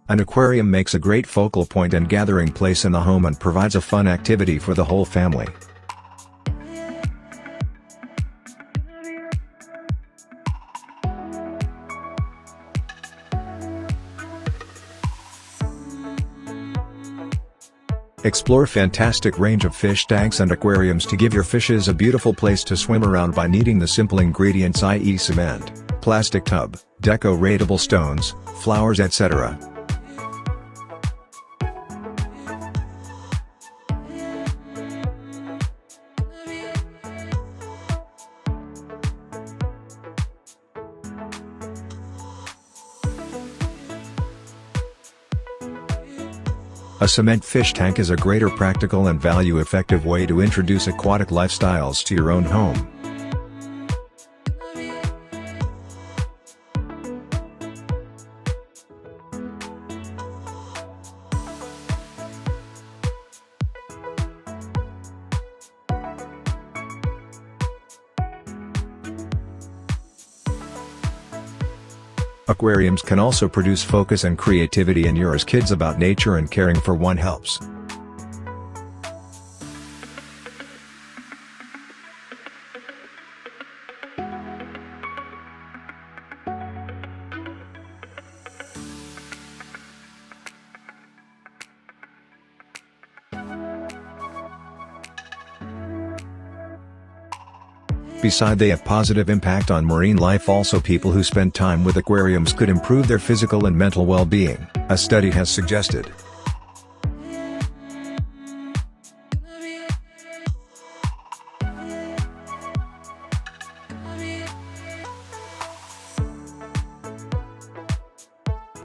An aquarium makes a great focal point and gathering place in the home and provides a fun activity for the whole family. Explore fantastic range of fish tanks and aquariums to give your fishes a beautiful place to swim around by needing the simple ingredients, i.e. cement, plastic tub, decoratable stones, flowers, etc. A cement fish tank is a greater practical and value-effective way to introduce aquatic lifestyles to your own home. Aquariums can also produce focus and creativity in your kids about nature, and caring for one helps. Besides, they have positive impact on marine life. Also, people who spend time with aquariums could improve their physical and mental well-being, a study has suggested.